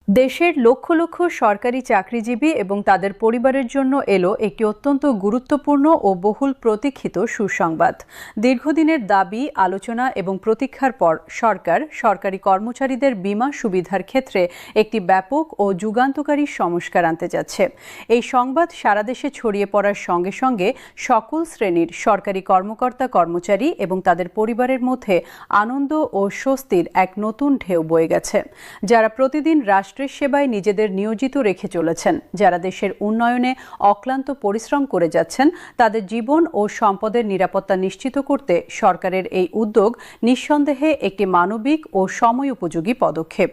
দেশের লক্ষ লক্ষ সরকারি চাকরিজীবী এবং তাদের পরিবারের জন্য এলো একটি অত্যন্ত গুরুত্বপূর্ণ ও বহুল প্রতীক্ষিত সুসংবাদ। দীর্ঘদিনের দাবি, আলোচনা এবং প্রতীক্ষার পর সরকার সরকারি কর্মচারীদের বীমা সুবিধার ক্ষেত্রে একটি ব্যাপক ও যুগান্তকারী সংস্কার আনতে যাচ্ছে। এই সংবাদ সারা দেশে ছড়িয়ে পড়ার সঙ্গে সঙ্গে সকল শ্রেণীর সরকারি কর্মকর্তা কর্মচারী এবং তাদের পরিবারের মধ্যে আনন্দ ও স্বস্তির এক নতুন ঢেউ বয়ে গেছে। যারা প্রতিদিন রাষ্ট্রের সেবায় নিজেদের নিয়োজিত রেখে চলেছেন, যারা দেশের উন্নয়নে অক্লান্ত পরিশ্রম করে যাচ্ছেন, তাদের জীবন ও সম্পদের নিরাপত্তা নিশ্চিত করতে সরকারের এই উদ্যোগ নিঃসন্দেহে একটি মানবিক ও সময়োপযোগী পদক্ষেপ।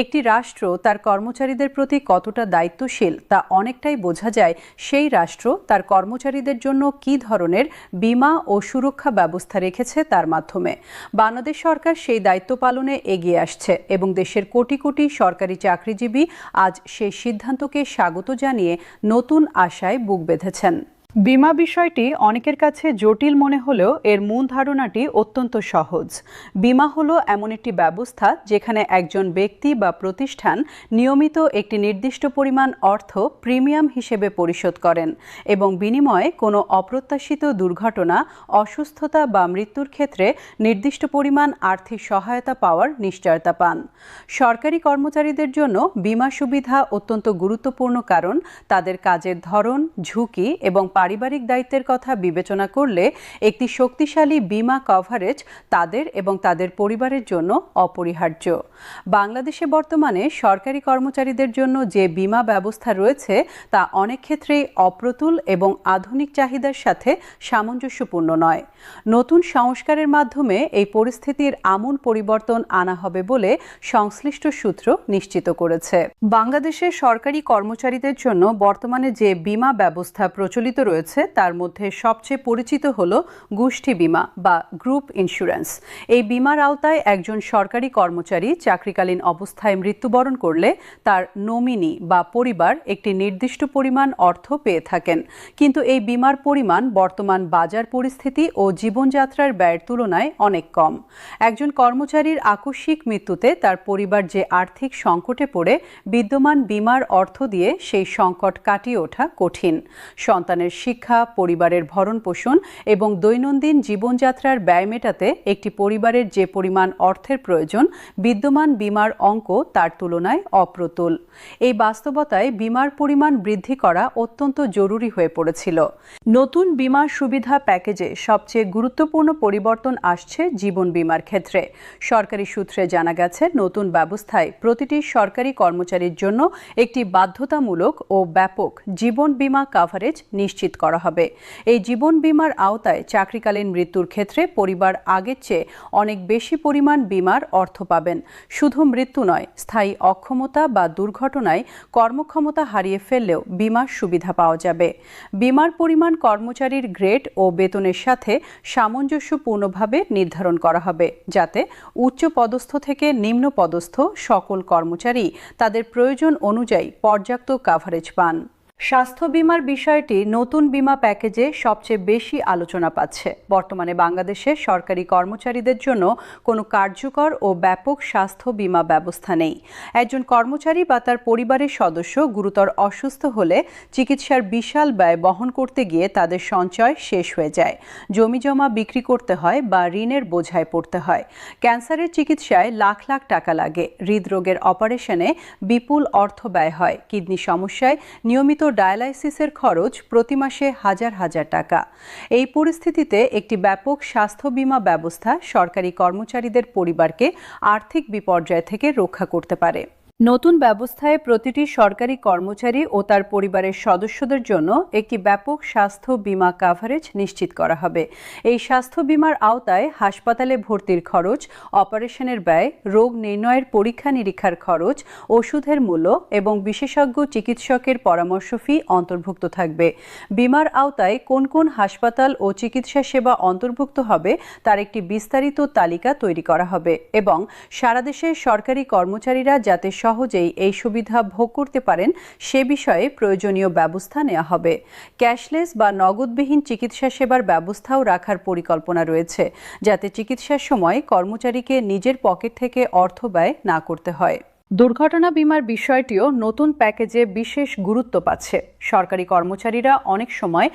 একটি রাষ্ট্র তার কর্মচারীদের প্রতি কতটা দায়িত্বশীল তা অনেকটাই বোঝা যায় সেই রাষ্ট্র তার কর্মচারীদের জন্য কী ধরনের বীমা ও সুরক্ষা ব্যবস্থা রেখেছে তার মাধ্যমে। বাংলাদেশ সরকার সেই দায়িত্ব পালনে এগিয়ে আসছে এবং দেশের কোটি কোটি সরকারি চাকরিজীবী আজ সেই সিদ্ধান্তকে স্বাগত জানিয়ে নতুন আশায় বুক বেঁধেছেন। বীমা বিষয়টি অনেকের কাছে জটিল মনে হলেও এর মূল ধারণাটি অত্যন্ত সহজ। বীমা হলো এমন একটি ব্যবস্থা যেখানে একজন ব্যক্তি বা প্রতিষ্ঠান নিয়মিত একটি নির্দিষ্ট পরিমাণ অর্থ প্রিমিয়াম হিসেবে পরিশোধ করেন এবং বিনিময়ে কোনো অপ্রত্যাশিত দুর্ঘটনা, অসুস্থতা বা মৃত্যুর ক্ষেত্রে নির্দিষ্ট পরিমাণ আর্থিক সহায়তা পাওয়ার নিশ্চয়তা পান। সরকারি কর্মচারীদের জন্য বীমা সুবিধা অত্যন্ত গুরুত্বপূর্ণ, কারণ তাদের কাজের ধরন, ঝুঁকি এবং পারিবারিক দায়িত্বের কথা বিবেচনা করলে একটি শক্তিশালী বীমা কভারেজ তাদের এবং তাদের পরিবারের জন্য অপরিহার্য। বাংলাদেশে বর্তমানে সরকারি কর্মচারীদের জন্য যে বীমা ব্যবস্থা রয়েছে তা অনেক ক্ষেত্রেই অপ্রতুল এবং আধুনিক চাহিদার সাথে সামঞ্জস্যপূর্ণ নয়। নতুন সংস্কারের মাধ্যমে এই পরিস্থিতির আমূল পরিবর্তন আনা হবে বলে সংশ্লিষ্ট সূত্র নিশ্চিত করেছে। বাংলাদেশের সরকারি কর্মচারীদের জন্য বর্তমানে যে বীমা ব্যবস্থা প্রচলিত রয়েছে তার মধ্যে সবচেয়ে পরিচিত হল গোষ্ঠী বীমা বা গ্রুপ ইন্স্যুরেন্স। এই বীমার আওতায় একজন সরকারি কর্মচারী চাকরিকালীন অবস্থায় মৃত্যুবরণ করলে তার নমিনি বা পরিবার একটি নির্দিষ্ট পরিমাণ অর্থ পেয়ে থাকেন, কিন্তু এই বীমার পরিমাণ বর্তমান বাজার পরিস্থিতি ও জীবনযাত্রার ব্যয়ের তুলনায় অনেক কম। একজন কর্মচারীর আকস্মিক মৃত্যুতে তার পরিবার যে আর্থিক সংকটে পড়ে, বিদ্যমান বীমার অর্থ দিয়ে সেই সংকট কাটিয়ে ওঠা কঠিন। সন্তানের শিক্ষা, পরিবারের ভরণপোষণ এবং দৈনন্দিন জীবনযাত্রার ব্যয় মেটাতে একটি পরিবারের যে পরিমাণ অর্থের প্রয়োজন, বিদ্যমান বীমার অঙ্ক তার তুলনায় অপ্রতুল। এই বাস্তবতায় বীমার পরিমাণ বৃদ্ধি করা অত্যন্ত জরুরি হয়ে পড়েছিল। নতুন বীমা সুবিধা প্যাকেজে সবচেয়ে গুরুত্বপূর্ণ পরিবর্তন আসছে জীবন বীমার ক্ষেত্রে। সরকারি সূত্রে জানা গেছে, নতুন ব্যবস্থায় প্রতিটি সরকারি কর্মচারীর জন্য একটি বাধ্যতামূলক ও ব্যাপক জীবন বীমা কভারেজ নিশ্চিত করা হবে। এই জীবন বীমার আওতায় চাকরিকালীন মৃত্যুর ক্ষেত্রে পরিবার আগের চেয়ে অনেক বেশি পরিমাণ বীমার অর্থ পাবেন। শুধু মৃত্যু নয়, স্থায়ী অক্ষমতা বা দুর্ঘটনায় কর্মক্ষমতা হারিয়ে ফেললেও বীমার সুবিধা পাওয়া যাবে। বীমার পরিমাণ কর্মচারীর গ্রেড ও বেতনের সাথে সামঞ্জস্যপূর্ণভাবে নির্ধারণ করা হবে, যাতে উচ্চ পদস্থ থেকে নিম্ন পদস্থ সকল কর্মচারী তাদের প্রয়োজন অনুযায়ী পর্যাপ্ত কভারেজ পান। স্বাস্থ্য বীমার বিষয়টি নতুন বীমা প্যাকেজে সবচেয়ে বেশি আলোচনা পাচ্ছে। বর্তমানে বাংলাদেশে সরকারি কর্মচারীদের জন্য কোনো কার্যকর ও ব্যাপক স্বাস্থ্য বীমা ব্যবস্থা নেই। একজন কর্মচারী বা তার পরিবারের সদস্য গুরুতর অসুস্থ হলে চিকিৎসার বিশাল ব্যয় বহন করতে গিয়ে তাদের সঞ্চয় শেষ হয়ে যায়, জমিজমা বিক্রি করতে হয় বা ঋণের বোঝায় পড়তে হয়। ক্যান্সারের চিকিৎসায় লাখ লাখ টাকা লাগে, হৃদরোগের অপারেশনে বিপুল অর্থ ব্যয় হয়, কিডনি সমস্যায় নিয়মিত ডায়ালাইসিসের খরচ প্রতি মাসে হাজার হাজার টাকা। এই পরিস্থিতিতে একটি ব্যাপক স্বাস্থ্য বীমা ব্যবস্থা সরকারি কর্মচারীদের পরিবারকে আর্থিক বিপর্যয় থেকে রক্ষা করতে পারে। নতুন ব্যবস্থায় প্রতিটি সরকারি কর্মচারী ও তার পরিবারের সদস্যদের জন্য একটি ব্যাপক স্বাস্থ্য বীমা কভারেজ নিশ্চিত করা হবে। এই স্বাস্থ্য বীমার আওতায় হাসপাতালে ভর্তির খরচ, অপারেশনের ব্যয়, রোগ নির্ণয়ের পরীক্ষা নিরীক্ষার খরচ, ওষুধের মূল্য এবং বিশেষজ্ঞ চিকিৎসকের পরামর্শ ফি অন্তর্ভুক্ত থাকবে। বীমার আওতায় কোন কোন হাসপাতাল ও চিকিৎসা সেবা অন্তর্ভুক্ত হবে তার একটি বিস্তারিত তালিকা তৈরি করা হবে এবং সারা দেশের সরকারি কর্মচারীরা যাতে সহজেই এই সুবিধা ভোগ করতে পারেন সে বিষয়ে প্রয়োজনীয় ব্যবস্থা নেওয়া হবে। ক্যাশলেস বা নগদবিহীন চিকিৎসা সেবার ব্যবস্থাও রাখার পরিকল্পনা রয়েছে, যাতে চিকিৎসার সময় কর্মচারীকে নিজের পকেট থেকে অর্থ ব্যয় না করতে হয়। দুর্ঘটনা বীমার বিষয়টিও নতুন প্যাকেজে বিশেষ গুরুত্ব পাচ্ছে। সরকারি কর্মচারীরা অনেক সময়